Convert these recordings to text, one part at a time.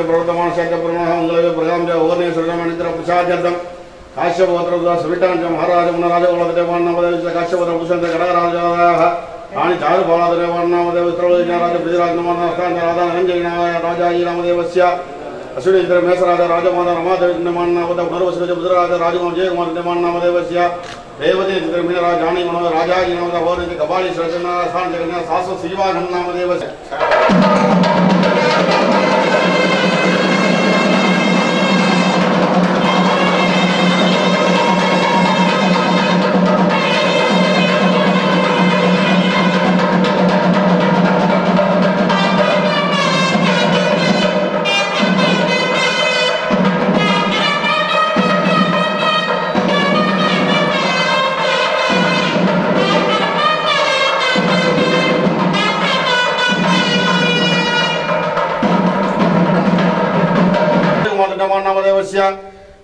प्रवर्तमान शब्द प्रमाण मंगलवे प्रजाम च ओर्ने सर्वमनित्र प्रसाद्यर्थम काश्यपवत्र सवितांच महाराज मुनराज कुलदेवान् नामदेव काश्यपवत्र भूषण गणराजाः राणी चारु बालादेवान् नामदेव वित्रवज्ञराज पृथ्वीराज नमस्तान राजा रंजनाय राजाजी नामदेवस्य अश्विनी चित्र मेषराज राजमाता रमादेवी निर्माण नामदेव पुनर्वसुज बुधराज राजकुमार जयकुमार निर्माण नामदेवस्य रेवती चित्र मीनराज राणी मनोज राजाजी नामदेव ओर्ने कपाली सरजना स्थान जगन्नाथ शाश्वत शिवाघन नामदेवस्य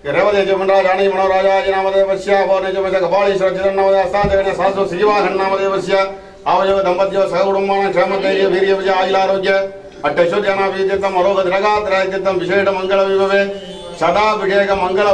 रेवती जमनराज राणी मनोराजाजी नामदेवस्य पौर्णिजमस्य कपालीश्वर चिरन्नामदेव स्थान शाश्वत श्रीवाहन नामदेवस्य आवयोग दंपत्यो सहकुटुम्बानां क्षेमधैर्य वीर्य विजय आयुरारोग्य अष्टैश्वर्यानाभिजितं अरोगद्रगात्रयजितं विशेष मंगल विभवे सदा विवेक मंगल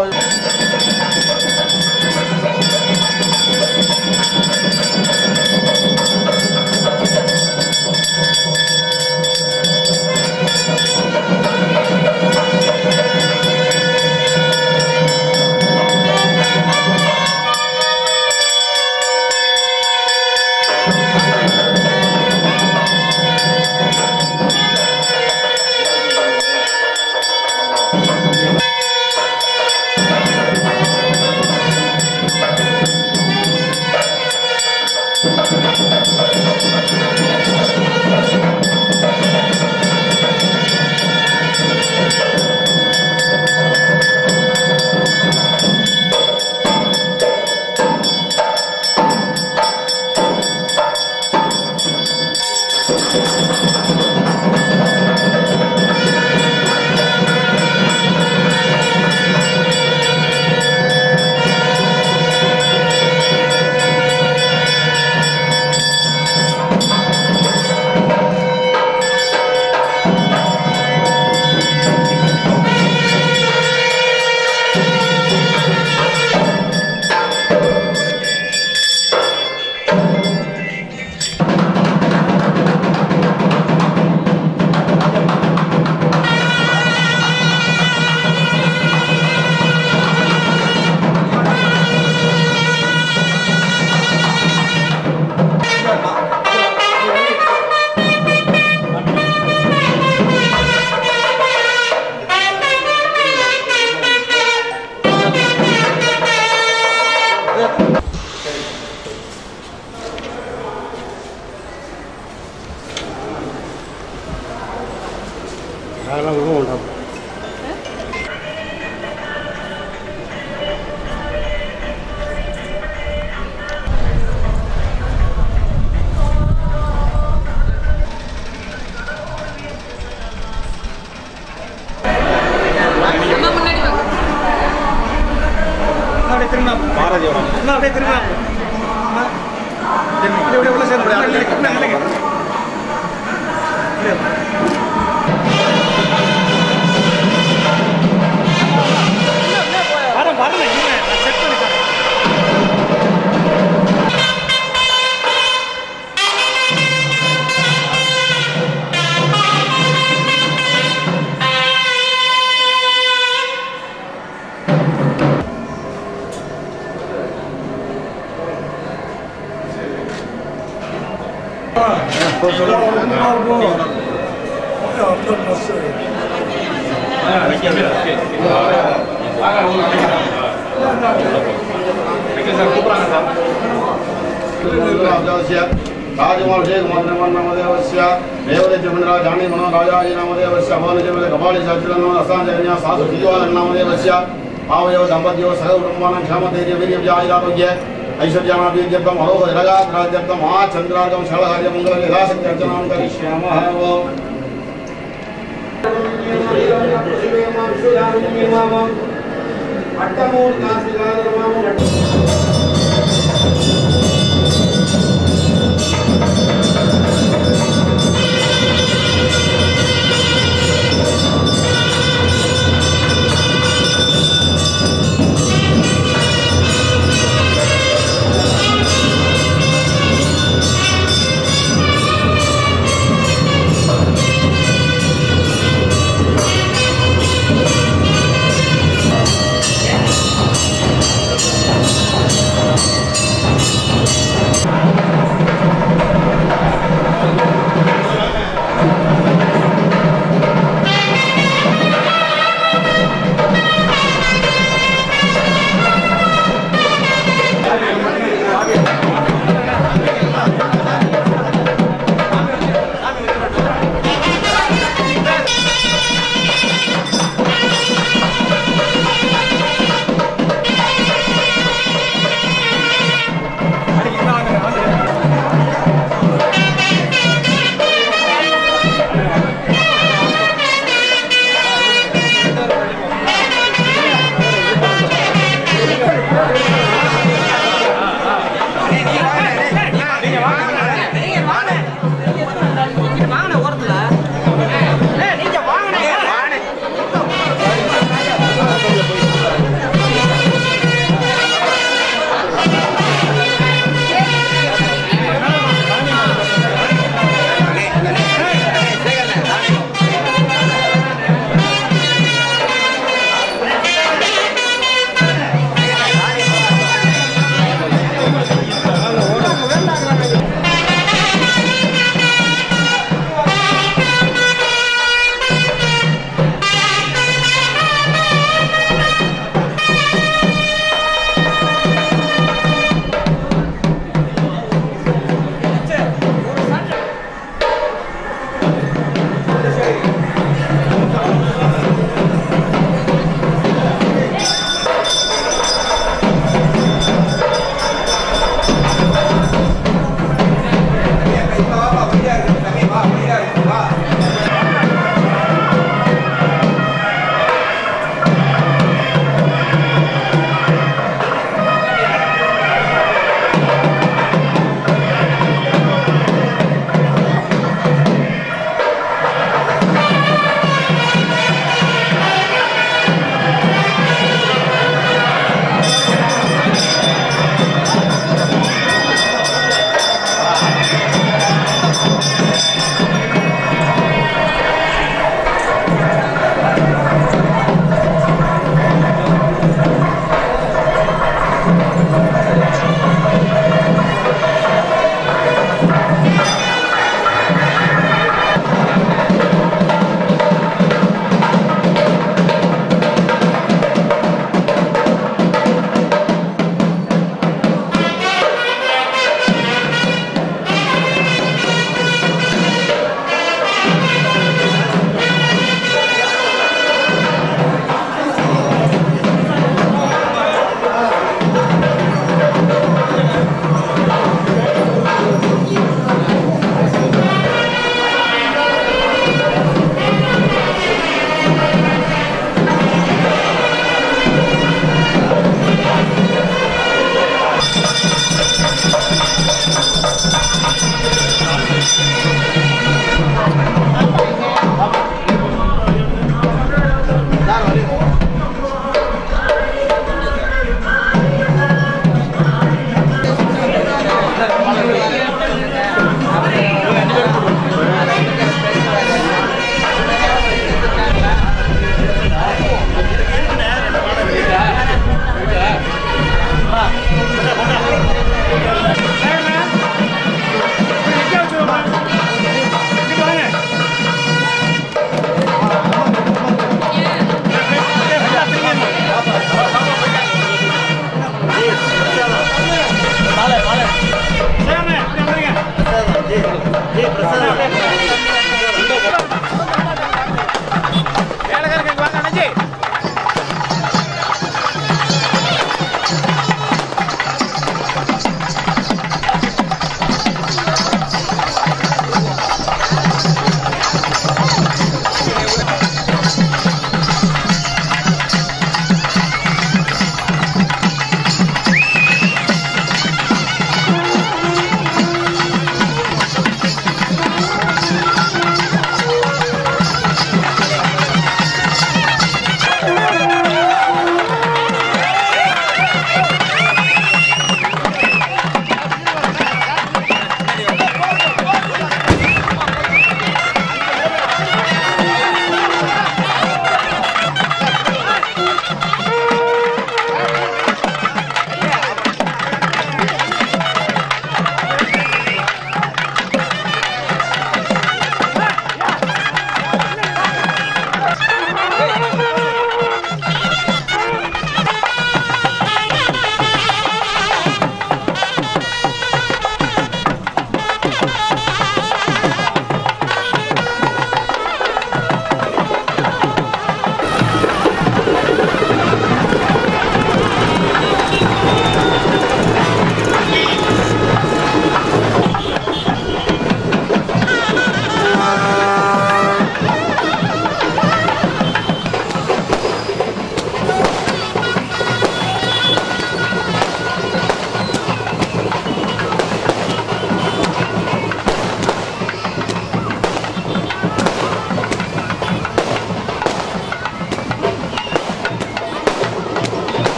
राजकुमार जयकुमार निर्माण नामदेवस्य रेवती जमनराज राणी मनोराजाजी नामदेवस्य पौर्णिजमस्य कपालीश्वर चिरन्नामदेव स्थान जगन्नाथ शाश्वत श्रीवाहन नामदेवस्य आवयोग दंपत्यो सहकुटुम्बानां क्षेमधैर्य वीर्य विजय आयुरारोग्य ऐश्वर्यानाभिजितं अरोगद्रगात्रयजितं महाचन्द्रार्कं सर्वकार्यमङ्गलं यथाशक्ति अर्चनां करिष्यामः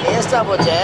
வேஸ்டா போச்சு.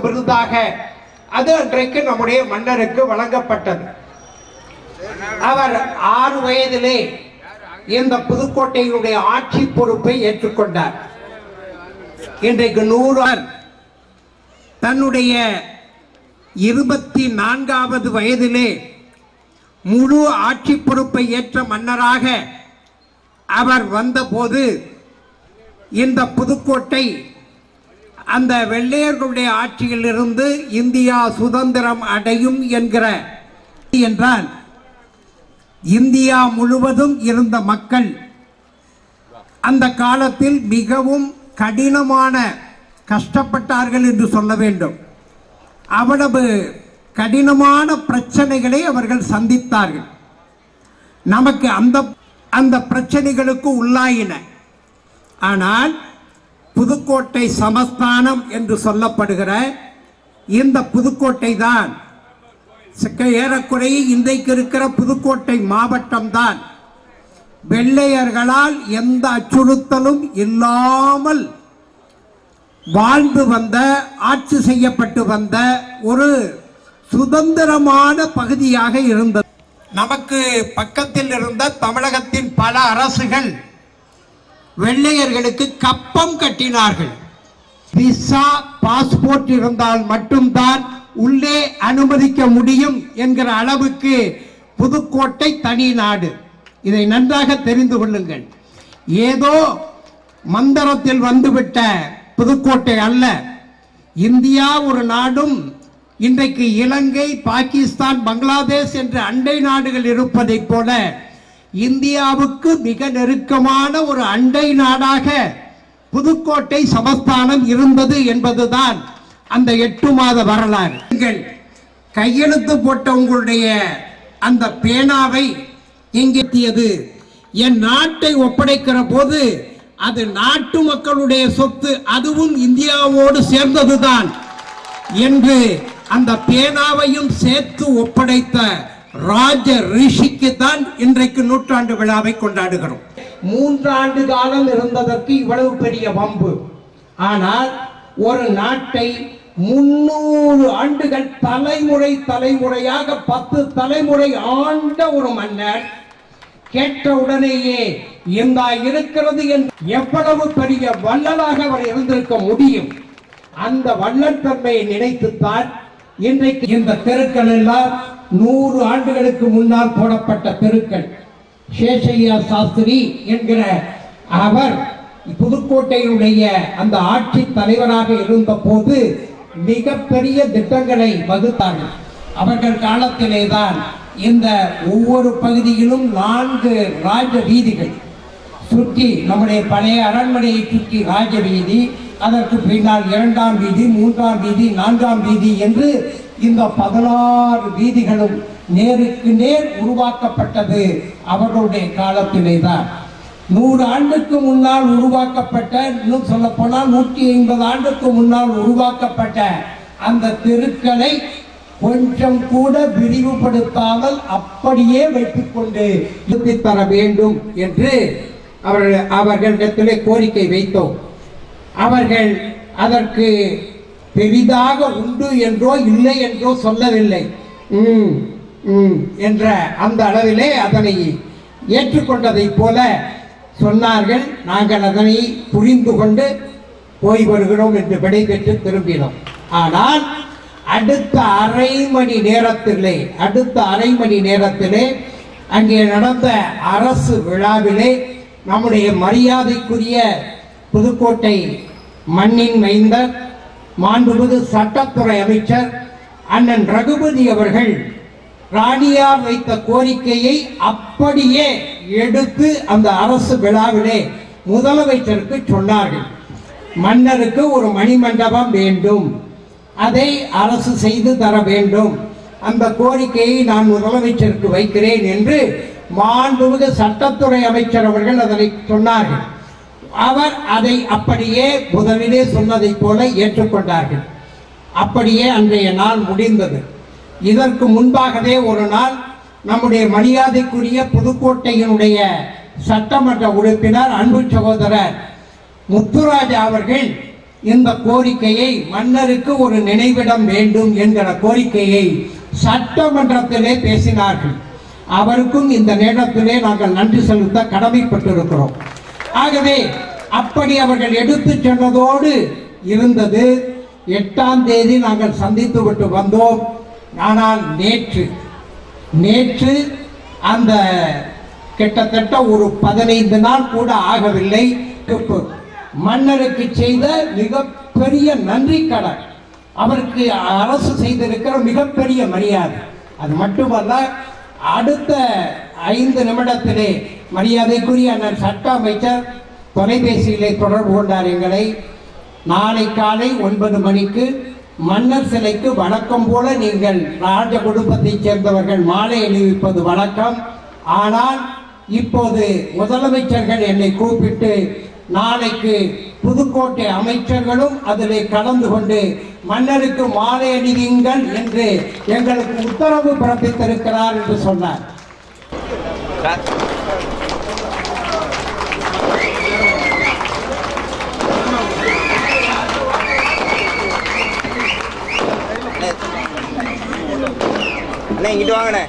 விருதாக அது அன்றைக்கு நம்முடைய மன்னருக்கு வழங்கப்பட்டது. அவர் 6 வயதிலே இந்த புதுக்கோட்டையினுடைய ஆட்சி பொறுப்பை ஏற்றுக்கொண்டார். இன்றைக்கு 100 தன்னுடைய 24வது வயதிலே முழு ஆட்சி பொறுப்பை ஏற்ற மன்னராக அவர் வந்தபோது இந்த புதுக்கோட்டை அந்த வெள்ளையர்களுடைய ஆட்சியில் இருந்து இந்தியா சுதந்திரம் அடையும் என்றால் இந்தியா முழுவதும் இருந்த மக்கள் அந்த காலத்தில் மிகவும் கடினமான கஷ்டப்பட்டார்கள் என்று சொல்ல வேண்டும். அவ்வளவு கடினமான பிரச்சனைகளை அவர்கள் சந்தித்தார்கள். நமக்கு அந்த பிரச்சனைகளுக்கு உள்ளாயின. ஆனால் புதுக்கோட்டை சமஸ்தானம் என்று சொல்லப்படுகிற இந்த புதுக்கோட்டை தான் ஏறக்குறைய இன்றைக்கு இருக்கிற புதுக்கோட்டை மாவட்டம் தான் வெள்ளையர்களால் எந்த அச்சுறுத்தலும் இல்லாமல் வாழ்ந்து வந்த, ஆட்சி செய்யப்பட்டு வந்த ஒரு சுதந்திரமான பகுதியாக இருந்தது. நமக்கு பக்கத்தில் இருந்த தமிழகத்தின் பல அரசுகள் வெள்ளையர்களுக்கு கப்பம் கட்டினார்கள். விசா, பாஸ்போர்ட் இருந்தால் மட்டும்தான் உள்ளே அனுமதிக்க முடியும் என்கிற அளவுக்கு புதுக்கோட்டை தனி நாடு. இதை நன்றாக தெரிந்து கொள்ளுங்கள். ஏதோ மந்திரத்தில் வந்துவிட்ட புதுக்கோட்டை அல்ல. இந்தியா ஒரு நாடும் இன்றைக்கு இலங்கை, பாகிஸ்தான், பங்களாதேஷ் என்ற அண்டை நாடுகள் இருப்பதை போல இந்தியாவுக்கு மிக நெருக்கமான ஒரு அண்டை நாடாக புதுக்கோட்டை சமஸ்தானம் இருந்தது என்பதுதான் அந்த 8 மாத வரலாறு. நீங்கள் கையெழுத்து போட்ட உங்களுடைய அந்த பேனாவை இங்கேத்தியது என் நாட்டை ஒப்படைக்கிற போது அது நாட்டு மக்களுடைய சொத்து, அதுவும் இந்தியாவோடு சேர்ந்ததுதான் என்று அந்த பேனாவையும் சேர்த்து ஒப்படைத்த ராஜ ரிஷிக்கு தான் இன்றைக்கு நூற்றாண்டு விழாவை கொண்டாடுகிறோம். 3 ஆண்டு காலம் இருந்ததற்கு இவ்வளவு பெரிய வம்பு. ஆனால் ஒரு நாட்டை 300 ஆண்டுகள் தலைமுறையாக 10 தலைமுறை ஆண்ட ஒரு மன்னர் கேட்ட உடனேயே இந்த இருக்கிறது என்று எவ்வளவு பெரிய வள்ளலாக அவர் இருந்திருக்க முடியும். அந்த வள்ளல் தன்மையை நினைத்துத்தான் இன்றைக்கு இந்த தெருக்கள் எல்லாம் 100 ஆண்டுகளுக்கு முன்னால் போடப்பட்ட தெருக்கள். சேஷையா சாஸ்திரி என்கிற அவர் புதுக்கோட்டையினுடைய அந்த ஆட்சி தலைவராக இருந்த போது மிகப்பெரிய திட்டங்களை வகுத்தார்கள். அவர்கள் காலத்திலேதான் இந்த ஒவ்வொரு பகுதியிலும் 4 ராஜ வீதிகள் சுற்றி, நம்முடைய பழைய அரண்மனையை சுற்றி ராஜ வீதி, அதற்கு பின்னால் 2ஆம் வீதி, 3ஆம் வீதி, 4ஆம் வீதி என்று இந்த 16 வீதிகளும் நேருக்கு நேர் உருவாக்கப்பட்டது அவர்களுடைய காலத்திலே தான். 100 ஆண்டுக்கு முன்னால் உருவாக்கப்பட்ட, இன்னும் சொல்ல போனால் 150 ஆண்டுக்கு முன்னால் உருவாக்கப்பட்ட அந்த தெருக்களை கொஞ்சம் கூட விரிவுபடுத்தாமல் அப்படியே வைத்துக் கொண்டு எழுதி தர வேண்டும் என்று அவர்களிடத்திலே கோரிக்கை வைத்தோம். அவர்கள் அதற்கு பெரிதாக உண்டு என்றோ இல்லை என்றோ சொல்லவில்லை. என்ற அந்த அளவிலே அதனை ஏற்றுக்கொண்டதை போல சொன்னார்கள். நாங்கள் அதனை புரிந்து கொண்டு போய் வருகிறோம் என்று விடைபெற்று திரும்பினோம். ஆனால் அடுத்த அரை மணி நேரத்திலே அங்கே நடந்த அரசு விழாவிலே நம்முடைய மரியாதைக்குரிய புதுக்கோட்டை மண்ணின் மைந்தர், மாண்புமிகு சட்டத்துறை அமைச்சர் அண்ணன் ரகுபதி அவர்கள் ராணியார் வைத்த கோரிக்கையை அப்படியே எடுத்து அந்த அரசு விழாவிலே முதலமைச்சருக்கு சொன்னார்கள். மன்னருக்கு ஒரு மணிமண்டபம் வேண்டும், அதை அரசு செய்து தர வேண்டும். அந்த கோரிக்கையை நான் முதலமைச்சருக்கு வைக்கிறேன் என்று மாண்புமிகு சட்டத்துறை அமைச்சர் அவர்கள் அதனை சொன்னார்கள். அவர் அதை அப்படியே முதலிலே சொன்னதைப் போல ஏற்றுக்கொண்டார்கள். அப்படியே அன்றைய நாள் முடிந்தது. இதற்கு முன்பாகவே ஒரு நாள் நம்முடைய மரியாதைக்குரிய புதுக்கோட்டையினுடைய சட்டமன்ற உறுப்பினர் அன்பு சகோதரர் முத்துராஜா அவர்கள் இந்த கோரிக்கையை மன்னருக்கு ஒரு நினைவிடம் வேண்டும் என்கிற கோரிக்கையை சட்டமன்றத்திலே பேசினார்கள். அவருக்கும் இந்த நேரத்திலே நாங்கள் நன்றி செலுத்த கடமைப்பட்டிருக்கிறோம். ஆகவே அப்படி அவர்கள் எடுத்து சொன்னதோடு இருந்தது. 8ஆம் தேதி நாங்கள் சந்தித்து விட்டு வந்தோம். ஆனால் நேற்று அந்த கிட்டத்தட்ட ஒரு 15 நாள் கூட ஆகவில்லை. மன்னருக்கு செய்த மிகப்பெரிய நன்றி கடன், அவருக்கு அரசு செய்திருக்கிற மிகப்பெரிய மரியாதை. அது மட்டுமல்ல, அடுத்த 5 நிமிடத்திலே மரியாதைக்குரிய அண்ணன் சட்ட அமைச்சர் தொலைபேசியிலே தொடர்பு கொண்டார் எங்களை. நாளை காலை 9 மணிக்கு மன்னர் சிலைக்கு வழக்கம் போல நீங்கள் ராஜ குடும்பத்தைச் சேர்ந்தவர்கள் மாலை அணிவிப்பது வழக்கம். ஆனால் இப்போது முதலமைச்சர்கள் என்னை கூப்பிட்டு நாளைக்கு புதுக்கோட்டை அமைச்சர்களும் அதிலே கலந்து கொண்டு மன்னருக்கு மாலை அணிவியுங்கள் என்று எங்களுக்கு உத்தரவு பிறப்பித்திருக்கிறார் என்று சொன்னார். இங்கிட்டு வாங்கண்ணே.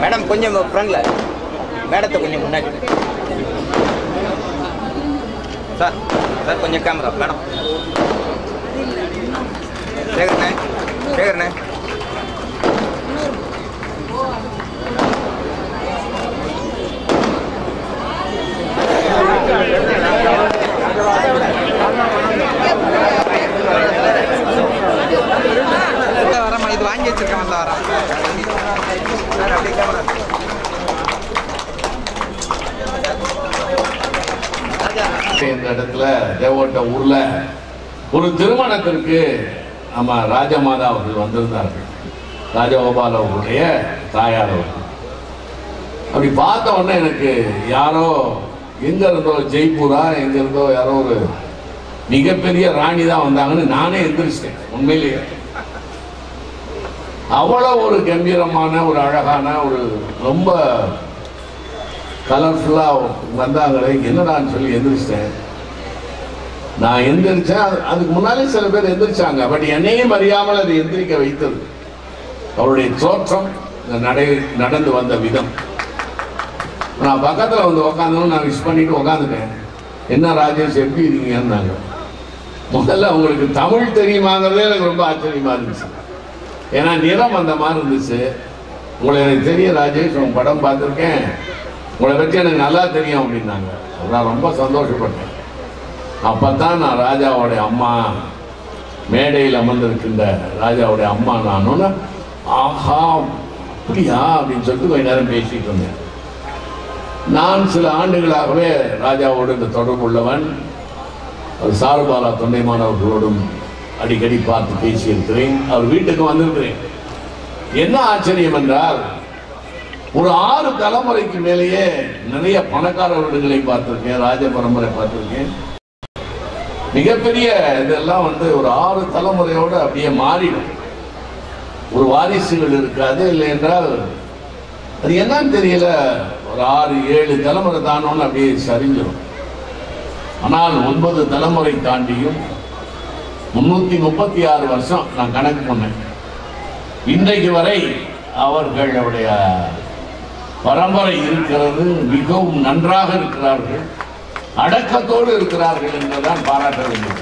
மேடம் கொஞ்சம் ஃப்ரண்ட்ல, மேடத்தை கொஞ்சம் முன்னாடி. சார் சார் கொஞ்சம் கேமரா மேடம். சேகர்ண்ணே வரமா, இது வாங்கி வச்சிருக்கேன். இந்த இடத்துல தேவோட்ட ஊர்ல ஒரு திருமணத்திற்கு நம்ம ராஜமாதா அவர்கள் வந்திருந்தார்கள். ராஜகோபால் அவர்களுடைய தாயார் அவர்கள். அப்படி பார்த்த உடனே எனக்கு யாரோ எங்க இருந்தோ, ஜெய்ப்பூரா எங்க இருந்தோ யாரோ ஒரு மிகப்பெரிய ராணி தான் வந்தாங்கன்னு நானே எந்திரிச்சிட்டேன். உண்மையிலேயே அவ்வளவு ஒரு கம்பீரமான, ஒரு அழகான, ஒரு ரொம்ப கலர்ஃபுல்லா வந்தாங்களே, என்னடான்னு சொல்லி எந்திரிச்சிட்டேன். நான் எந்திரிச்சேன். அதுக்கு முன்னாலே சில பேர் எந்திரிச்சாங்க. பட் என்னையும் அறியாமல் அது எந்திரிக்க வைத்தது அவருடைய தோற்றம், நடந்து வந்த விதம். நான் பக்கத்தில் வந்து உக்காந்தோன்னு நான் விஷ் பண்ணிட்டு உக்காந்துட்டேன். என்ன ராஜேஷ் எப்படி இருக்கீங்கன்னாங்க. முதல்ல அவங்களுக்கு தமிழ் தெரியுமாங்கிறதே எனக்கு ரொம்ப ஆச்சரியமா இருந்துச்சு. ஏன்னா நிறம் அந்த மாதிரி இருந்துச்சு. உங்களை எனக்கு தெரியும் ராஜேஷ், உங்க படம் பார்த்துருக்கேன், உங்களை பற்றி எனக்கு நல்லா தெரியும் அப்படின்னாங்க. நான் ரொம்ப சந்தோஷப்பட்டேன். அப்பதான் நான் ராஜாவுடைய அம்மா மேடையில் அமர்ந்திருக்கின்ற ராஜாவுடைய அம்மா நானும் ஆஹா அப்படியா அப்படின்னு சொல்லிட்டு கொஞ்ச நேரம் பேசிட்டு இருந்தேன். நான் சில ஆண்டுகளாகவே ராஜாவோடு இந்த தொடர்பு உள்ளவன். சாருபாலா தொண்டைமானவர்களோடும் அடிக்கடி பார்த்து பேசியிருக்கிறேன். அவர் வீட்டுக்கு வந்திருக்கிறேன். என்ன ஆச்சரியம் என்றால், ஒரு 6 தலைமுறைக்கு மேலேயே நிறைய பணக்கார வீடுகளை பார்த்திருக்கேன், ராஜ பரம்பரை பார்த்திருக்கேன். மிகப்பெரிய இதெல்லாம் ஒரு 6 தலைமுறையோடு அப்படியே மாறிடும். ஒரு வாரிசுகள் இருக்காது. இல்லை என்றால் அது என்னன்னு தெரியல, ஒரு 6-7 தலைமுறை தானோன்னு அப்படியே சரிஞ்சிடும். ஆனால் 9 தலைமுறை தாண்டியும் 336 வருஷம் நான் கணக்கு பண்ணேன். இன்றைக்கு வரை அவர்களுடைய பரம்பரை இருக்கிறது. மிகவும் நன்றாக இருக்கிறார்கள், அடக்கத்தோடு இருக்கிறார்கள் என்றுதான் பாராட்ட வேண்டும்.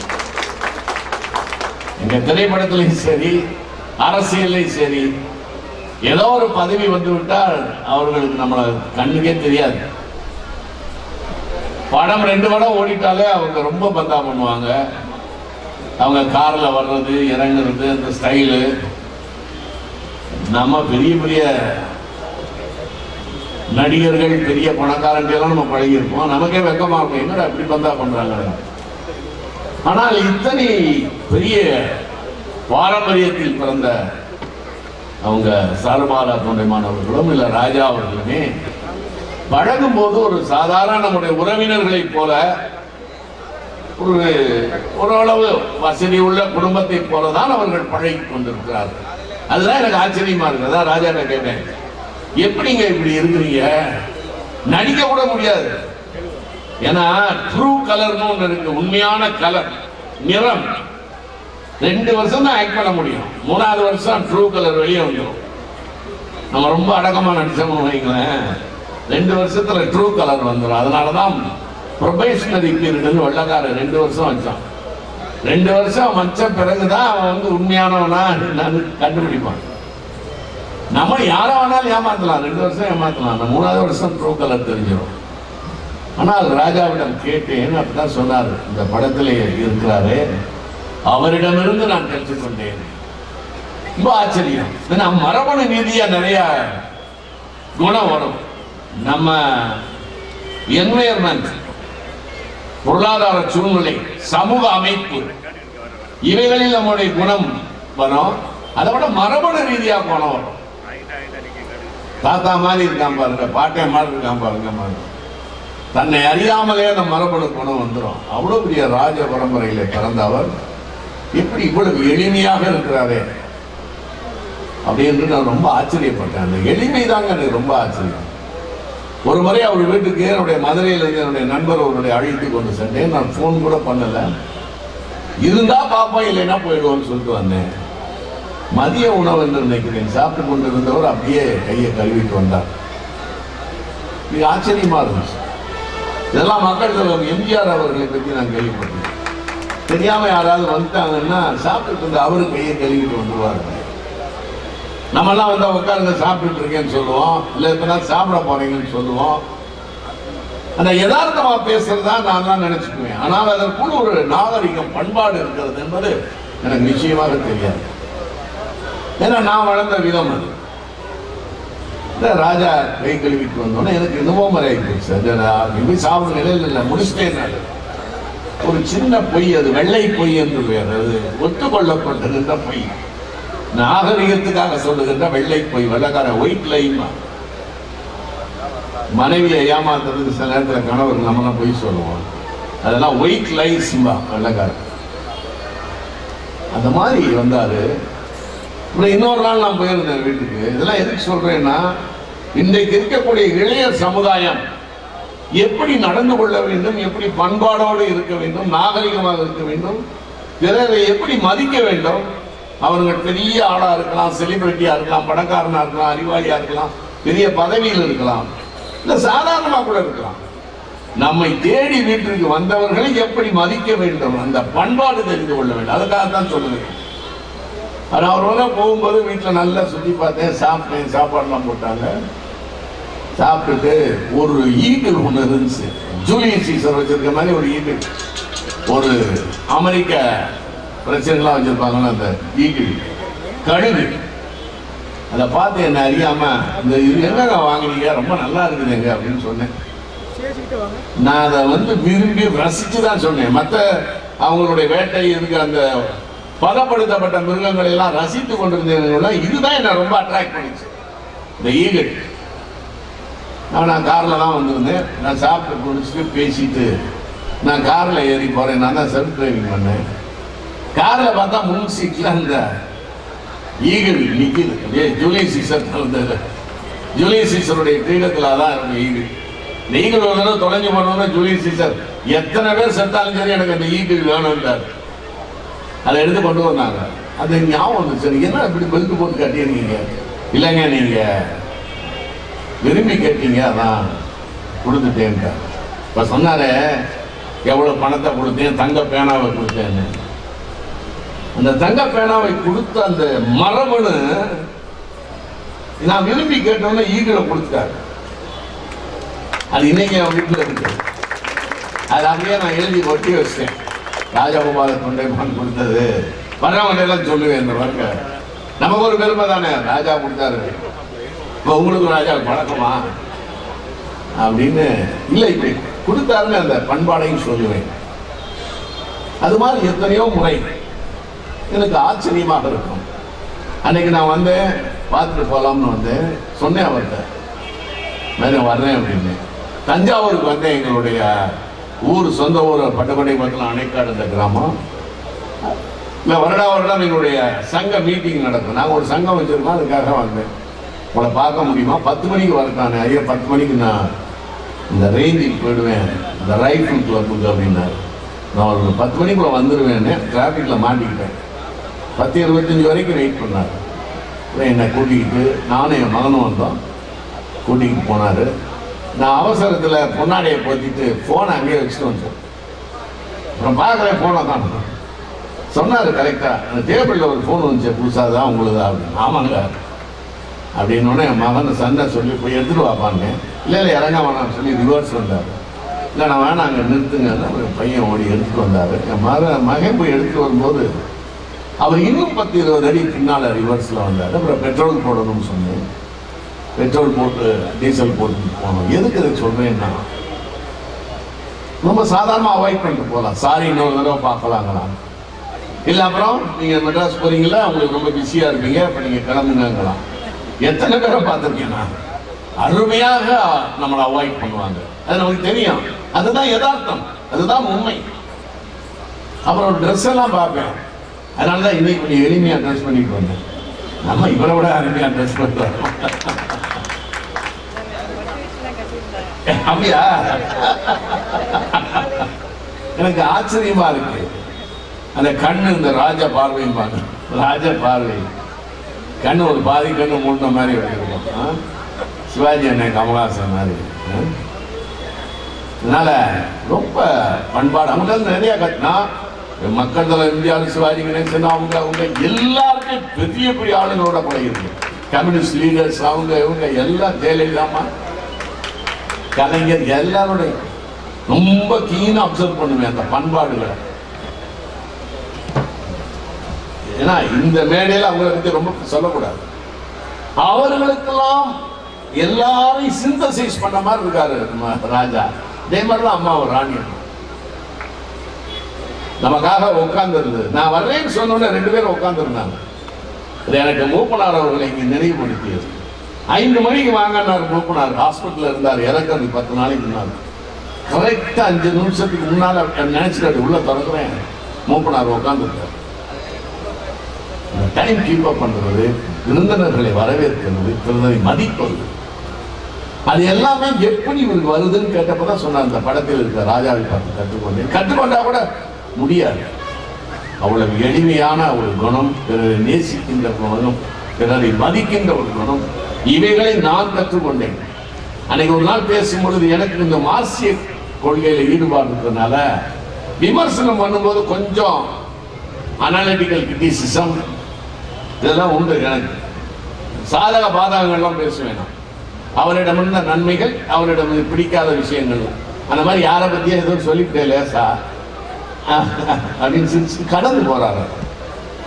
எங்க திரைப்படத்திலையும் சரி, அரசியலையும் சரி, ஏதோ ஒரு பதவி வந்துவிட்டால் அவர்களுக்கு நம்மள கண்ணுக்கே தெரியாது. படம் 2 படம் ஓடிட்டாலே அவங்க ரொம்ப பந்தா பண்ணுவாங்க. அவங்க கார்ல வர்றது, இறங்குறது, அந்த ஸ்டைலு நம்ம பெரிய பெரிய நடிகர்கள் பெரிய பணக்காரன்லாம் நம்ம பழகியிருப்போம், நமக்கே வெக்கமா இருக்கும், என்னடா இப்படி பந்தா பண்றாங்க. ஆனால் இத்தனை பெரிய பாரம்பரியத்தில் பிறந்த அவங்க சாருபாலா தொண்டைமானவர்களும் இல்ல ராஜா அவர்களுமே பழகும் போது ஒரு சாதாரண நம்முடைய உறவினர்களை போல ஓரளவு வசதி உள்ள குடும்பத்தை போலதான் அவர்கள் பழகி கொண்டிருக்கிறார்கள். அதுதான் எனக்கு ஆச்சரியமா இருக்கு. அதான் ராஜா கேட்டேன், எப்படிங்க இப்படி இருக்கிறீங்க? நடிக்க கூட முடியாது, ஏன்னா ட்ரூ கலர்னு ஒன்று இருக்கு, உண்மையான கலர் நிறம். 2 வருஷம் தான் ஆக்ட் பண்ண முடியும், 3வது வருஷம் ட்ரூ கலர் வெளியே வந்துடும். நம்ம ரொம்ப அடக்கமா நடிச்சோம்னு வைங்களேன், 2 வருஷத்துல ட்ரூ கலர் வந்துடும். அதனாலதான் ப்ரொபேஷனரி பீரியட்னு வெள்ளக்கார 2 வருஷம் வச்சான். 2 வருஷம் வச்ச பிறகுதான் அவன் வந்து உண்மையானவனா கண்டுபிடிப்பான். நம்ம யாரை வேணாலும் ஏமாத்தலாம், 2 வருஷம் ஏமாத்தலாம், 3வது வருஷம் ட்ரூ கலர் தெரிஞ்சிடும். ஆனால் ராஜாவிடம் கேட்டேன், அப்படிதான் சொன்னார், இந்த படத்திலே இருக்கிறாரு, அவரிடமிருந்து நான் கற்றுக்கொண்டேன். ரொம்ப ஆச்சரியம். நம்ம மரபணு ரீதியா நிறைய குணம் வரும். நம்ம என்வைரன்மெண்ட், பொருளாதார சூழ்நிலை, சமூக அமைப்பு, இவைகளில் நம்முடைய குணம் வரும். அதை விட மரபணு ரீதியா குணம் வரும். தாத்தா மாதிரி இருக்கான் பாருங்க, பாட்டை மாதிரி இருக்கான் பாருங்க, தன்னை அறியாமலே அந்த மரபணு குணம் வந்துடும். அவ்வளவு பெரிய ராஜ பரம்பரையில பிறந்தவர் எப்படி இவ்வளவு எளிமையாக இருக்கிறாரே அப்படின்னு நான் ரொம்ப ஆச்சரியப்பட்டேன். அந்த எளிமை தாங்க எனக்கு ரொம்ப ஆச்சரியம். ஒரு முறை அவர் வீட்டுக்கு என்னுடைய மதுரையிலிருந்து என்னுடைய நண்பர் அவருடைய அழைத்து கொண்டு சென்றேன். நான் போன் கூட பண்ணல, இருந்தா பாப்போம் இல்லைன்னா போயிடுவோம்னு சொல்லிட்டு வந்தேன். மதிய உணவு என்று நினைக்கிறேன், சாப்பிட்டு கொண்டு இருந்தவர் அப்படியே கையை கழுவிட்டு வந்தார். இது ஆச்சரியமா இருந்துச்சு. இதெல்லாம் மக்கள் எம்ஜிஆர் அவர்களை பற்றி நான் கேள்விப்பட்டேன். தெரியாம யாராவது வந்துட்டாங்கன்னா சாப்பிட்டு இருந்த அவரு கையை கழுவிட்டு வந்துருவாரு. நம்ம எல்லாம் வந்து உட்காருங்க சாப்பிட்டு இருக்கேன்னு சொல்லுவோம், இல்ல இப்பதான் சாப்பிட போறீங்கன்னு சொல்லுவோம். அந்த யதார்த்தமா பேசுறதா நான் தான் நினைச்சுக்குவேன். ஆனால் அதற்குள்ள ஒரு நாகரிகம், பண்பாடு இருக்கிறது என்பது எனக்கு நிச்சயமாக தெரியாது. ஏன்னா நான் வளர்ந்த விதம் அது. ராஜா கை கழுவிட்டு வந்தோன்னே எனக்கு என்னமோ மாதிரி ஆகிடுச்சு. சாப்பிட நிலையில் இல்லை, முடிச்சிட்டேன். ஒரு சின்ன பொய், அது வெள்ளை பொய் என்று பெயர். அது ஒத்துக்கொள்ளப்பட்டிருந்த பொய், நாகரிகத்துக்காக சொல்லுகின்ற வெள்ளை பொய், வெள்ளக்கார ஒயிட் லைன். மனைவியை ஏமாத்துறதுக்கு சில நேரத்தில் கணவர் நம்ம பொய் சொல்லுவோம், அதெல்லாம் ஒயிட் லைஸ் வெள்ளக்கார. அந்த மாதிரி வந்தாரு. இன்னொரு நாள் நான் போயிருந்தேன் வீட்டுக்கு. இதெல்லாம் எதுக்கு சொல்றேன்னா, இன்றைக்கு இருக்கக்கூடிய இளைஞர் சமுதாயம் எப்படி நடந்து கொள்ள வேண்டும், எப்படி பண்பாடோடு இருக்க வேண்டும், நாகரிகமாக இருக்க வேண்டும், பிறரை எப்படி மதிக்க வேண்டும். அவர்கள் பெரிய ஆளா இருக்கலாம், செலிபிரிட்டியா இருக்கலாம், பணக்காரனா இருக்கலாம், அறிவாளியா இருக்கலாம், பெரிய பதவியில் இருக்கலாம், இல்ல சாதாரணமா கூட இருக்கலாம். நம்மை தேடி வீட்டிற்கு வந்தவர்களை எப்படி மதிக்க வேண்டும், அந்த பண்பாடு தெரிந்து கொள்ள வேண்டும். அதுக்காகத்தான் சொல்லுவேன். அவரோட போகும்போது வீட்டில் நல்லா சுற்றி பார்த்தேன், சாப்பிட்டேன். சாப்பாடுலாம் போட்டாங்க. சாப்பிட்டுட்டு ஒரு ஈகிள் ஒன்று இருந்துச்சு, ஜூலியஸ் சீசர் வச்சிருக்க மாதிரி ஒரு ஈகிள், ஒரு அமெரிக்க பிரச்சனைலாம் வச்சிருப்பாங்கன்னா அந்த ஈகிள் கழுகு. அதை பார்த்து என்ன அறியாம, இந்த இது என்னங்க வாங்கினீங்க, ரொம்ப நல்லா இருக்குதுங்க அப்படின்னு சொன்னேன். நான் அதை வந்து விரும்பி ரசிச்சு தான் சொன்னேன். மற்ற அவங்களுடைய வேட்டை இருக்கிற அந்த பதப்படுத்தப்பட்ட மிருகங்களை எல்லாம் ரசித்து கொண்டிருந்தேன். இதுதான் என்ன ரொம்ப அட்ராக்ட் பண்ணிச்சு, இந்த ஈகிள். நான் காரில் தான் வந்திருந்தேன். நான் சாப்பிட்டு குடிச்சிட்டு பேசிட்டு நான் காரில் ஏறி போகிறேன். நான் தான் செல்ஃப் டிரைவிங் பண்ணேன். காரில் பார்த்தா முன் சீட்டில் அந்த ஈகிள் நிற்கிது. ஜூலியஸ் சீசர் இருந்தது. ஜூலியஸ் சீசருடைய கிரீடத்தில் தான் இருக்கும் ஈகிள். இந்த ஈகிள் ஒரு தடவை தொலைஞ்சு போனோம்னா ஜூலியஸ் சீசர் எத்தனை பேர் செத்தாலும் சரி எனக்கு அந்த ஈகிள் வேணும்ன்றார். அதை எடுத்து கொண்டு வந்தாங்க. அது ஞாபகம் வந்து, சரி என்ன இப்படி பெல்ட் போட்டு கட்டியிருக்கீங்க? இல்லைங்க, நீங்க விரும்பி கேட்டீங்க, அதான் கொடுத்துட்டேன்ட்டா. இப்ப சொன்னாரு எவ்வளவு பணத்தை கொடுத்தேன், தங்க பேனாவை கொடுத்தேன்னு. அந்த தங்க பேனாவை கொடுத்த அந்த மரபணு நான் விரும்பி கேட்டோம்னா ஈகிளை கொடுத்துட்டாரு. அது இன்னைக்கு என் வீட்டில் இருக்கு. அது அப்படியே நான் எழுதி ஒட்டி வச்சேன். ராஜகோபால தொண்டைமான் கொடுத்தது. வர்றவங்க எல்லாம் சொல்லுவேன், இந்த வார்த்தை நமக்கு ஒரு பெருமை தானே, ராஜா கொடுத்தாரு, இப்போ உங்களுக்கு ராஜா பழக்கமா அப்படின்னு இல்லை, இப்படி கொடுத்தாருன்னு அந்த பண்பாடையும் சொல்லுவேன். அது மாதிரி எத்தனையோ முறை எனக்கு ஆச்சரியமாக இருக்கும். அன்னைக்கு நான் வந்தேன், பார்த்துட்டு போகலாம்னு வந்தேன், சொன்னேன் அவர்கிட்ட நான் வர்றேன் அப்படின்னு. தஞ்சாவூருக்கு வந்தேன். எங்களுடைய ஊர், சொந்த ஊர் பட்டப்பட்டை பக்கத்தில் அணைக்காடு இந்த கிராமம். இல்லை, வருடம் எங்களுடைய சங்க மீட்டிங் நடக்கும். நாங்கள் ஒரு சங்கம் வச்சுருக்கோம், அதுக்காக வந்தேன். உங்களை பார்க்க முடியுமா? 10 மணிக்கு வரட்டானே. ஐயா 10 மணிக்கு நான் இந்த ரேஞ்சுக்கு போயிடுவேன், இந்த ரைஃபிள் கிளப்புக்கு அப்படின்னாரு. நான் ஒரு 10 மணிக்குள்ள வந்துடுவேன்னு டிராஃபிக்கில் மாட்டிக்கிட்டேன். 10:25 வரைக்கும் வெயிட் பண்ணார். என்னை கூட்டிக்கிட்டு நானும் என் மகனும் வந்தோம். கூட்டிகிட்டு போனார். நான் அவசரத்தில் பொன்னாடையை போத்திட்டு ஃபோனை அங்கேயே வச்சுட்டு வந்தேன். அப்புறம் பார்க்குறேன், ஃபோனை தான் சொன்னார் கரெக்டாக. அந்த டேபிளில் ஒரு ஃபோன் வந்துச்சு, புதுசாக தான் உங்களுக்கு அப்படின்னு. ஆமாங்க அப்படின்னோடனே என் மகன் சண்டை சொல்லி போய் எடுத்துகிட்டு வாப்பான்னு. இல்லை இறங்க வேணாம்னு சொல்லி ரிவர்ஸ் வந்தார். இல்லை நான் வேணாம், அங்கே நிறுத்துங்க. ஒரு பையன் ஓடி எடுத்துகிட்டு வந்தார். என் மகன் போய் எடுத்துகிட்டு வரும்போது அவர் இன்னும் 10-20 அடி பின்னால் ரிவர்ஸில் வந்தார். அப்புறம் பெட்ரோல் போடணும்னு சொன்னேன். பெட்ரோல் போட்டு டீசல் போட்டு போனோம். எதுக்கு இதை சொல்கிறேன்னா, ரொம்ப சாதாரணமாக அவாய்ட் பண்ணிட்டு போகலாம். சாரி, இன்னொரு தடவை பார்க்கலாங்களா, இல்லை அப்புறம் நீங்கள் மெட்ராஸ் போகிறீங்களா, உங்களுக்கு ரொம்ப பிஸியாக இருப்பீங்க, இப்போ நீங்கள் கிளம்புங்கலாம். எத்தனை பேரை பார்த்துருக்கேன் நான். அருமையாக நம்மளை அவாய்ட் பண்ணுவாங்க. அது நமக்கு தெரியும். அதுதான் யதார்த்தம், அதுதான் உண்மை. அப்புறம் ட்ரெஸ் எல்லாம் பார்ப்பேன். அதனால தான் இன்னைக்கு கொஞ்சம் எளிமையாக ட்ரெஸ் பண்ணிட்டு வந்தேன். நம்ம இவரை விட அருமையாக ட்ரெஸ் பண்ணுறோம். அப்படியா? எனக்கு ஆச்சரியமா இருக்கு. அந்த கண்ணு, இந்த ராஜ பார்வையும் பாருங்க, ராஜ பார்வை. கண்ணு ஒரு பாதி கண்ணு மூடின மாதிரி வச்சிருக்கோம். சிவாஜி அண்ணன், கமலஹாசன் மாதிரி. அதனால ரொம்ப பண்பாடு. அவங்க நிறைய கட்டினா மக்கள் தலை இந்தியாவில் சிவாஜி கணேசன் அவங்க எல்லாருமே பெரிய பெரிய ஆளுங்களோட பழகிருக்கு. கம்யூனிஸ்ட் லீடர்ஸ் இவங்க எல்லாம், ஜெயலலிதாமா, கலைஞர், எல்லாருடைய ரொம்ப கீனா அப்சர்வ் பண்ணுவேன் அந்த பண்பாடுகளை. ஏன்னா இந்த மேடையில் அவங்களை பற்றி ரொம்ப சொல்லக்கூடாது. அவர்களுக்கெல்லாம் எல்லாரையும் சிந்தசைஸ் பண்ண மாதிரி இருக்காரு ராஜா. அதே மாதிரிதான் அம்மா ஒரு ராணி நமக்காக உட்கார்ந்து இருந்தது. நான் வர்றேன்னு சொன்னோட 2 பேரும் உட்கார்ந்து இருந்தாங்க. எனக்கு மூப்பனார் அவர்களை இங்கே நினைவுபடுத்தியது. 5 மணிக்கு வாங்கினார் மூப்பனார். ஹாஸ்பிட்டல் இருந்தார், இறக்கிறது 10 நாளைக்கு முன்னாள். கரெக்டா 5 நிமிஷத்துக்கு முன்னால் நினைச்சிட்டு உள்ள திறக்கிறேன், மூப்பனார் உட்கார்ந்துருக்கார். டைம் கீப் அப் பண்றது, விருந்தினர்களை வரவேற்கிறது, விருந்தினரை மதிப்பது, அது எல்லாமே எப்படி இவருக்கு வருதுன்னு கேட்டப்பதான் சொன்னார். அந்த படத்தில் இருக்க ராஜாவை பார்த்து கற்றுக்கொண்டா கூட முடியாது. அவ்வளவு எளிமையான ஒரு குணம், பிறரை நேசிக்கின்ற குணம், பிறரை மதிக்கின்ற ஒரு குணம், இவைகளை நான் கற்றுக்கொண்டேன். அன்னைக்கு ஒரு நாள் பேசும்பொழுது எனக்கு இந்த மார்க்சிய கொள்கையில ஈடுபாடு இருக்கிறதுனால விமர்சனம் பண்ணும்போது கொஞ்சம் அனாலிட்டிக்கல் கிரிட்டிசிசம் இதெல்லாம் உண்டு. எனக்கு சாதக பாதகங்கள்லாம் பேசுவேன். அவரிடம் இருந்த நன்மைகள், அவரிடம் பிடிக்காத விஷயங்கள், அந்த மாதிரி யாரை பத்தியும் எதுவும் சொல்லிட்டே லேசா அப்படின்னு கடந்து போறாரு.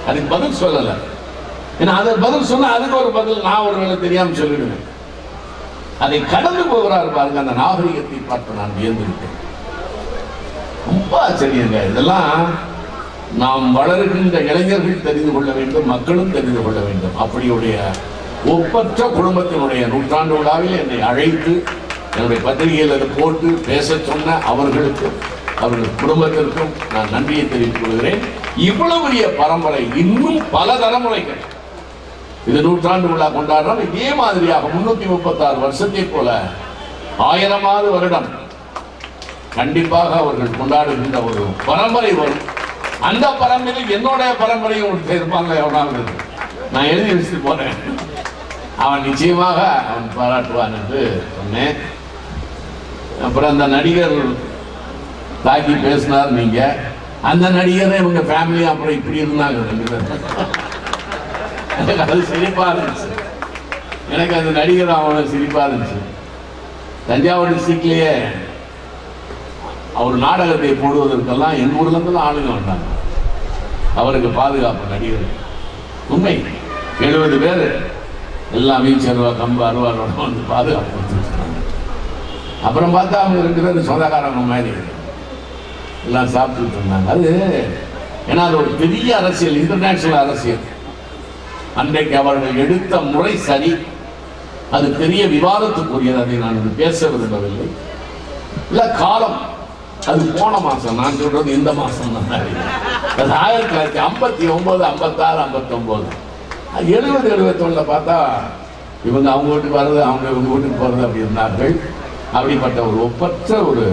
அதுக்கு பதில் சொல்லலை. ஏன்னா அதை பதில் சொன்னா அதுக்கு ஒரு பதில் நான் ஒரு வேலை தெரியாம சொல்லிடுவேன். அதை கடந்து போகிறாரு பாருங்க. அந்த நாகரிகத்தை பார்த்து நான் வியந்திருக்கேன். ரொம்ப ஆச்சரியங்க. இதெல்லாம் நாம் வளர்கின்ற இளைஞர்கள் தெரிந்து கொள்ள வேண்டும், மக்களும் தெரிந்து கொள்ள வேண்டும். அப்படியுடைய ஒப்பற்ற குடும்பத்தினுடைய 100ஆண்டு விழாவில் என்னை அழைத்து என்னுடைய பத்திரிகையில் அதை போட்டு பேச சொன்ன அவர்களுக்கு, அவர்கள் குடும்பத்திற்கும் நான் நன்றியை தெரிவித்துக் கொள்கிறேன். இவ்வளவு பெரிய பரம்பரை இன்னும் பல தலைமுறைகள் இது 100ஆண்டு விழா கொண்டாடுறோம். இதே மாதிரியாக 336 வருஷத்தை போல 1000வது வருடம் கண்டிப்பாக அவர்கள் கொண்டாடுகின்ற ஒரு பரம்பரை வரும். அந்த பரம்பரையில் என்னுடைய பரம்பரையும் ஒருத்தர் இருப்பாங்க. எவனாவது நான் எழுதி வச்சுட்டு போறேன். அவன் நிச்சயமாக அவன் பாராட்டுவான் என்று சொன்னேன். அப்புறம் அந்த நடிகர் தாக்கி பேசினார். நீங்க அந்த நடிகரை இவங்க ஃபேமிலி அப்புறம் இப்படி இருந்தாங்க 2 பேரும். அது சிரிப்பா இருந்துச்சு எனக்கு. அந்த நடிகர் அவனை சிரிப்பா இருந்துச்சு. தஞ்சாவூர் டிஸ்ட்ரிக்ட்லயே அவர் நாடகத்தை போடுவதற்கெல்லாம் என் ஊர்ல இருந்து ஆளுங்க வந்தாங்க. அவருக்கு பாதுகாப்பு நடிகர். உண்மை 70 பேர் எல்லாம் வீச்சருவா கம்பு அருவாரோட வந்து பாதுகாப்பு கொடுத்துருக்காங்க. அப்புறம் பார்த்தா அவங்க 2 பேரும் சொந்தக்காரங்க மாதிரி எல்லாம் சாப்பிட்டு இருந்தாங்க. அது ஏன்னா அது ஒரு பெரிய அரசியல், இன்டர்நேஷனல் அரசியல். அன்றைக்கு அவர்கள் எடுத்த முறை சரி, அது பெரிய விவாதத்துக்குரியது. அதை நான் பேச விரும்பவில்லை. இல்ல காலம் அது போன மாசம், நான் சொல்றது இந்த மாசம் தான். அது 1959, 56, 59, 70, 71 பார்த்தா இவங்க அவங்க வீட்டுக்கு வர்றது, அவங்க இவங்க வீட்டுக்கு போறது அப்படி இருந்தார்கள். அப்படிப்பட்ட ஒரு ஒப்பற்ற ஒரு,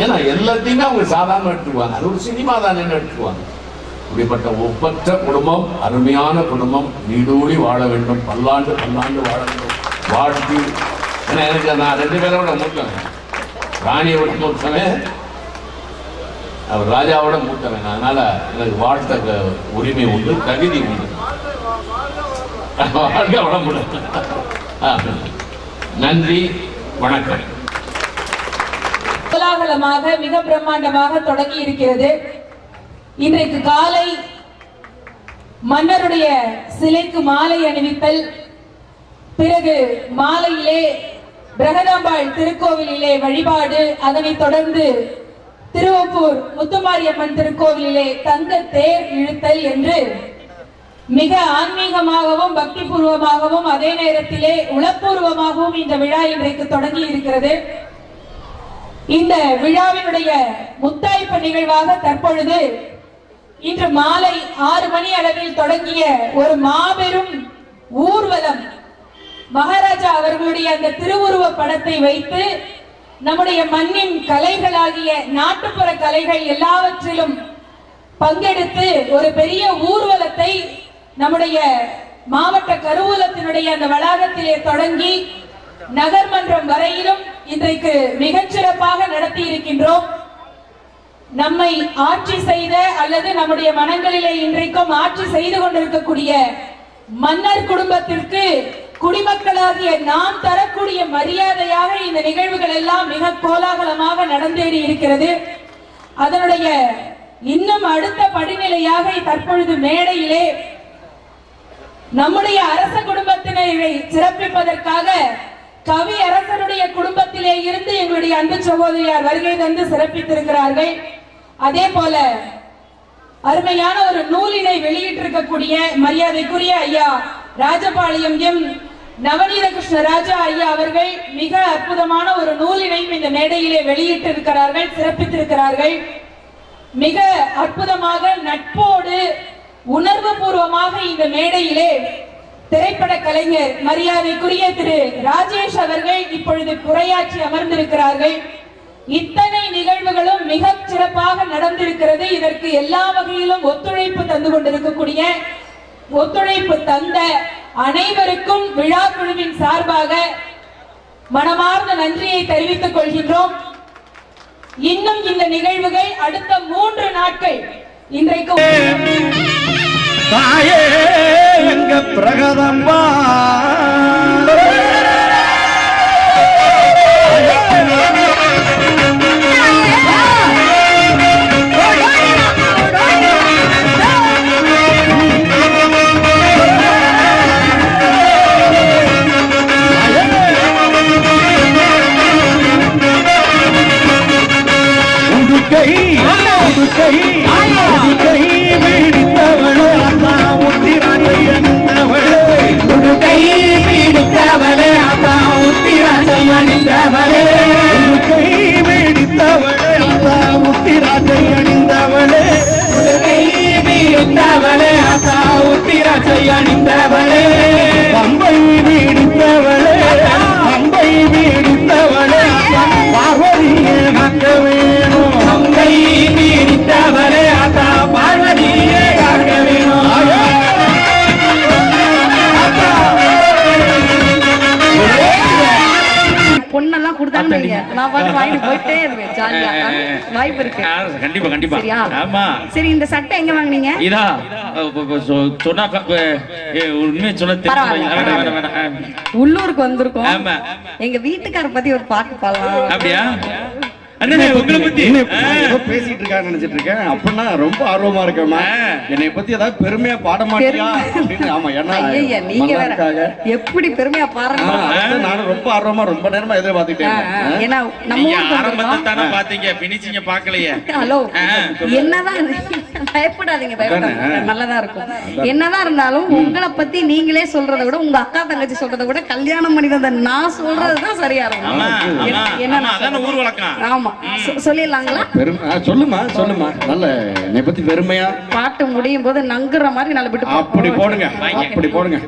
ஏன்னா எல்லாத்தையுமே அவங்க சாதாரண எடுத்துக்குவாங்க, அது ஒரு சினிமா தானே எடுத்துக்குவாங்க. இப்படிப்பட்ட ஒப்பற்ற குடும்பம், அருமையான குடும்பம், நீடூழி வாழ வேண்டும், பல்லாண்டு பல்லாண்டு வாழ வேண்டும் வாழ்த்தி. ஏன்னா எனக்கு நான் 2 பேரோட மூத்தவன், ராணியோட மூத்தவன், அவர் ராஜாவோட மூத்தவன். அதனால எனக்கு வாழ்த்த உரிமை உண்டு, தகுதி உண்டு. வாழ்க்கை வளமுட. நன்றி, வணக்கம். கோலாகலமாக மிக பிரம்மாண்டமாக தொடங்கி இருக்கிறது. இன்றைக்கு காலை மன்னருடைய சிலைக்கு மாலை அணிவித்தல், பிறகு மாலையிலே பிரகதாம்பாள் திருக்கோவிலிலே வழிபாடு, அதனைத் தொடர்ந்து திருவப்பூர் முத்துமாரியம்மன் திருக்கோவிலிலே தங்க தேர் இழுத்தல் என்று மிக ஆன்மீகமாகவும் பக்தி பூர்வமாகவும் அதே நேரத்திலே உளப்பூர்வமாகவும் இந்த விழா இன்றைக்கு தொடங்கி இருக்கிறது. இந்த விழாவினுடைய முத்தாய்ப்பு நிகழ்வாக தற்பொழுது இன்று மாலை 6 மணி அளவில் தொடங்கிய ஒரு மாபெரும் ஊர்வலம், மகாராஜா அவர்களுடைய அந்த திருவுருவ படத்தை வைத்து நம்முடைய மண்ணின் கலைகளாகிய நாட்டுப்புற கலைகள் எல்லாவற்றிலும் பங்கெடுத்து ஒரு பெரிய ஊர்வலத்தை நம்முடைய மாவட்ட கருவூலத்தினுடைய அந்த வளாகத்திலே தொடங்கி நகர்மன்றம் வரையிலும் இன்றைக்கு மிகச்சிறப்பாக நடத்தி இருக்கின்றோம். நம்மை ஆட்சி செய்த அல்லது நம்முடைய மனங்களிலே இன்றைக்கும் ஆட்சி செய்து கொண்டிருக்கக்கூடிய மன்னர் குடும்பத்திற்கு குடிமக்களாகிய நாம் தரக்கூடிய மரியாதையாக இந்த நிகழ்வுகள் எல்லாம் மிக கோலாகலமாக நடந்தேறி இருக்கிறது. அதனுடைய இன்னும் அடுத்த படிநிலையாக தற்பொழுது மேடையிலே நம்முடைய அரச குடும்பத்தினரை சிறப்பிப்பதற்காக கவி அரசனுடைய குடும்பத்திலே இருந்து எங்களுடைய அன்பு சகோதரியார் வருகை தந்து சிறப்பித்திருக்கிறார்கள். அதே போல அருமையான ஒரு நூலினை வெளியிட்டிருக்கக்கூடிய மரியாதைக்குரிய ஐயா ராஜபாளையம் எம் நவநீத கிருஷ்ண ராஜா ஐயா அவர்கள் மிக அற்புதமான ஒரு நூலினையும் இந்த மேடையிலே வெளியிட்டிருக்கிறார்கள், சிறப்பித்திருக்கிறார்கள். மிக அற்புதமாக நட்போடு உணர்வு பூர்வமாக இந்த மேடையிலே திரைப்பட கலைஞர் மரியாதைக்குரிய திரு ராஜேஷ் அவர்கள் இப்பொழுது உரையாற்றி அமர்ந்திருக்கிறார்கள். இத்தனை நிகழ்வுகளும் மிக சிறப்பாக நடந்திருக்கிறது. இதற்கு எல்லா வகையிலும் ஒத்துழைப்பு தந்து கொண்டிருக்கக்கூடிய, ஒத்துழைப்பு தந்த அனைவருக்கும் விழா குழுவின் சார்பாக மனமார்ந்த நன்றியை தெரிவித்துக் கொள்கின்றோம். இன்னும் இந்த நிகழ்வுகள் அடுத்த 3 நாட்கள் இன்றைக்கு தாயே எங்க பிரகதம்பா பொண்ணெல்லாம் கொடுத்தாங்க நான் பாட்டு வாங்கிட்டு போயிட்டே இருப்பேன். ஜாலியா வாய்ப்பு இருக்கு. கண்டிப்பா கண்டிப்பா. சரியா? ஆமா. சரி, இந்த சட்டை எங்க வாங்குனீங்க? இதா சொன்னா உண்மையை சொல்ல தெரியல. உள்ளூருக்கு வந்திருக்கோம். ஆமா. எங்க வீட்டுக்கார பத்தி ஒரு பாட்டு பாடலாம். அப்படியா? அண்ணே உங்களை பத்தி ஏதோ பேசிட்டு இருக்கான்னு நினைச்சிட்டு இருக்கேன். அப்படின்னா ரொம்ப ஆர்வமா இருக்கேம்மா. என்னை பத்தி ஏதாவது பெருமையா பாட மாட்டியா அப்படின்னு. ஆமா, ஏன்னா ஐயா நீங்க வேற எப்படி பெருமையா பாருங்க. நானும் ரொம்ப ஆர்வமா ரொம்ப நேரமா எதிர்பார்த்துட்டேன். ஏன்னா நம்ம ஆரம்பத்தை தானே பாத்தீங்க, பினிச்சிங்க பாக்கலையே. ஹலோ, என்னதான் பயப்படாதீங்க, பயப்படாதீங்க, நல்லதா இருக்கும். என்னதான் இருந்தாலும் உங்களை பத்தி நீங்களே சொல்றதை விட உங்க அக்கா தங்கச்சி சொல்றதை விட கல்யாணம் பண்ணி வந்த நான் சொல்றதுதான் சரியா இருக்கும். என்ன ஊர் வழக்கம். ஆமா, சொல்லிடலாங்களா? சொல்லுமா சொல்லுமா. நல்ல என்னை பத்தி பெருமையா பாட்டு முடியும் போது நங்குற மாதிரி நல்ல விட்டு அப்படி போடுங்க, அப்படி போடுங்க.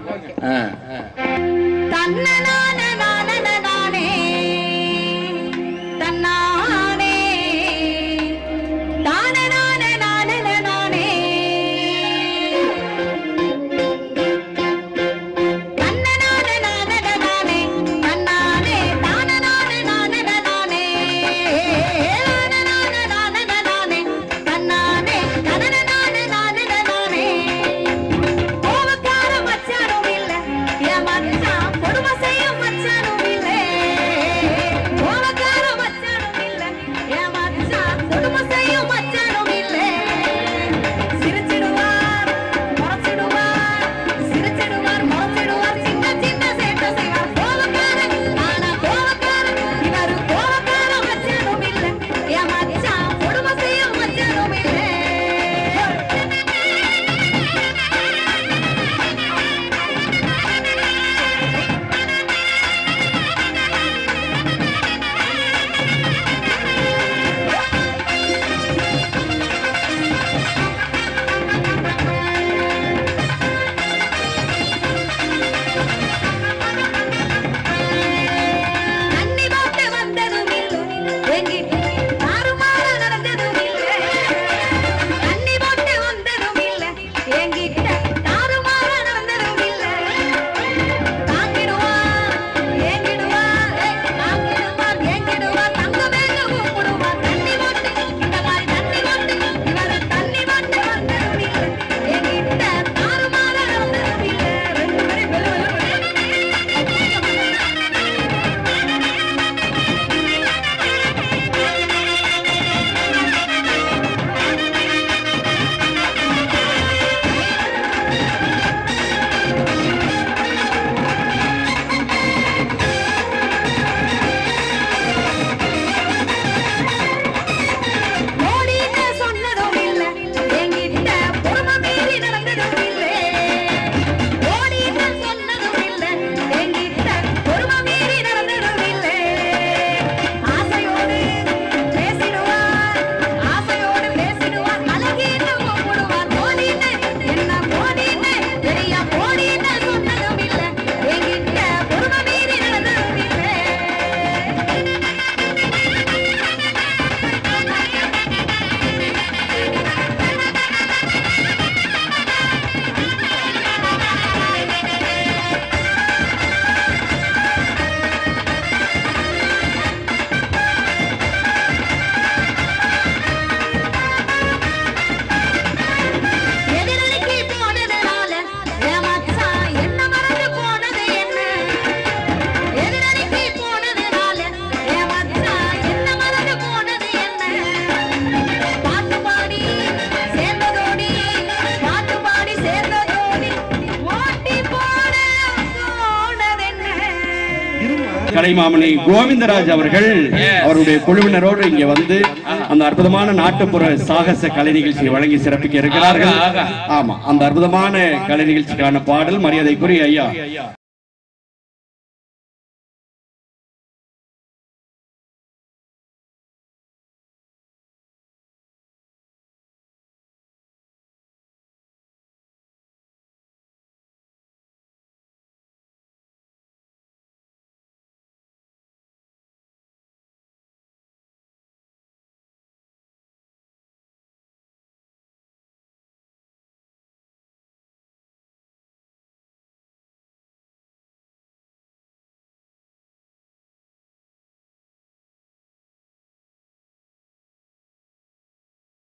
கலைமாமணி கோவிந்தராஜ் அவர்கள் அவருடைய குழுவினரோடு இங்க வந்து அந்த அற்புதமான நாட்டுப்புற சாகச கலை நிகழ்ச்சியை வழங்கி சிறப்பிக்க இருக்கிறார்கள். ஆமா, அந்த அற்புதமான கலை நிகழ்ச்சிக்கான பாடல் மரியாதைக்குரிய ஐயா